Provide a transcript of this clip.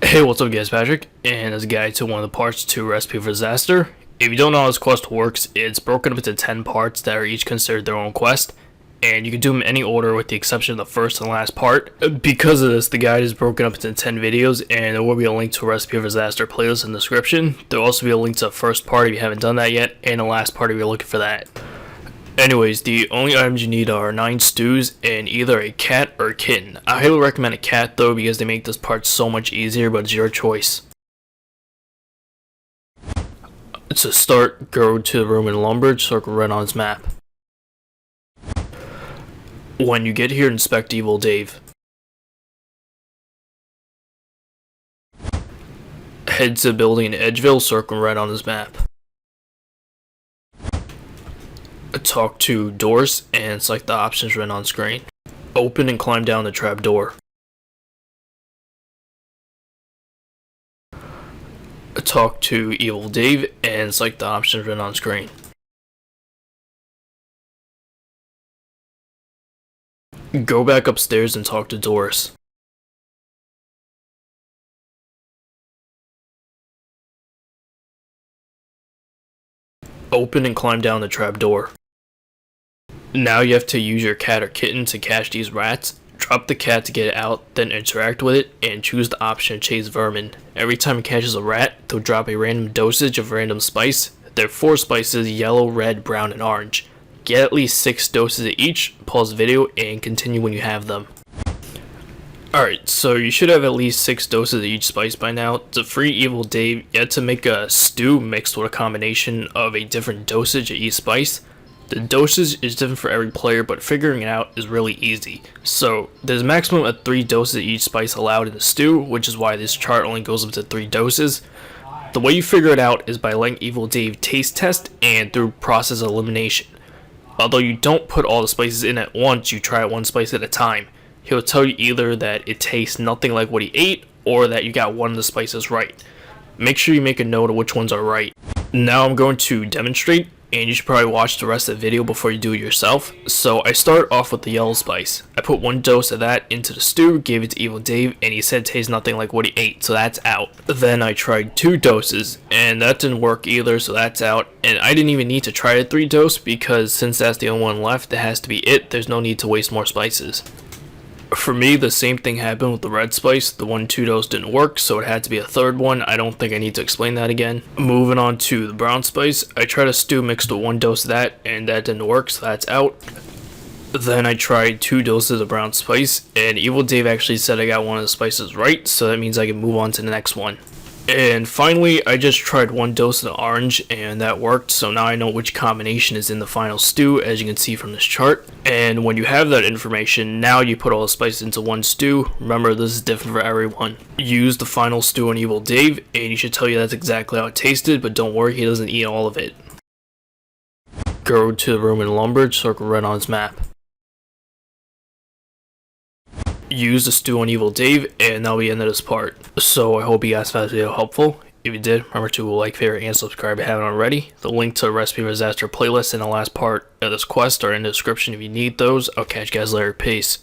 Hey, what's up guys, Patrick, and as a guide to one of the parts to Recipe for Disaster. If you don't know how this quest works, it's broken up into 10 parts that are each considered their own quest, and you can do them in any order with the exception of the first and last part. Because of this, the guide is broken up into 10 videos, and there will be a link to a Recipe for Disaster playlist in the description. There will also be a link to the first part if you haven't done that yet, and the last part if you're looking for that. Anyways, the only items you need are 9 stews and either a cat or a kitten. I highly recommend a cat though because they make this part so much easier, but it's your choice. To start, go to the room in Lumbridge, circle red on his map. When you get here, inspect Evil Dave. Head to the building in Edgeville, circle red on his map. Talk to doors and select the options written on screen. Open and climb down the trap door. Talk to Evil Dave and select the options written on screen. Go back upstairs and talk to Doris. Open and climb down the trap door. Now you have to use your cat or kitten to catch these rats. Drop the cat to get it out, then interact with it, and choose the option chase vermin. Every time it catches a rat, they'll drop a random dosage of random spice. There are 4 spices, yellow, red, brown, and orange. Get at least 6 doses of each, pause the video, and continue when you have them. Alright, so you should have at least 6 doses of each spice by now. To free Evil Dave, you have to make a stew mixed with a combination of a different dosage of each spice. The dosage is different for every player, but figuring it out is really easy. So, there's a maximum of 3 doses of each spice allowed in the stew, which is why this chart only goes up to 3 doses. The way you figure it out is by letting Evil Dave taste test and through process of elimination. Although you don't put all the spices in at once, you try it 1 spice at a time. He'll tell you either that it tastes nothing like what he ate, or that you got one of the spices right. Make sure you make a note of which ones are right. Now I'm going to demonstrate, and you should probably watch the rest of the video before you do it yourself. So I start off with the yellow spice. I put 1 dose of that into the stew, gave it to Evil Dave, and he said it tastes nothing like what he ate, so that's out. Then I tried 2 doses, and that didn't work either, so that's out. And I didn't even need to try a 3 dose, because since that's the only one left, that has to be it. There's no need to waste more spices. For me, the same thing happened with the red spice. The 1-2 dose didn't work, so it had to be a 3rd one. I don't think I need to explain that again. Moving on to the brown spice, I tried a stew mixed with 1 dose of that, and that didn't work, so that's out. Then I tried 2 doses of brown spice, and Evil Dave actually said I got one of the spices right, so that means I can move on to the next one. And finally, I just tried 1 dose of the orange, and that worked, so now I know which combination is in the final stew, as you can see from this chart. And when you have that information, now you put all the spices into 1 stew. Remember, this is different for everyone. Use the final stew on Evil Dave, and he should tell you that's exactly how it tasted, but don't worry, he doesn't eat all of it. Go to the room in Lumbridge, circle red on his map. Use the stew on Evil Dave, and that'll be the end of this part. So I hope you guys found this video helpful. If you did, remember to like, favorite, and subscribe if you haven't already. The link to the Recipe for Disaster playlist and the last part of this quest are in the description if you need those. I'll catch you guys later. Peace.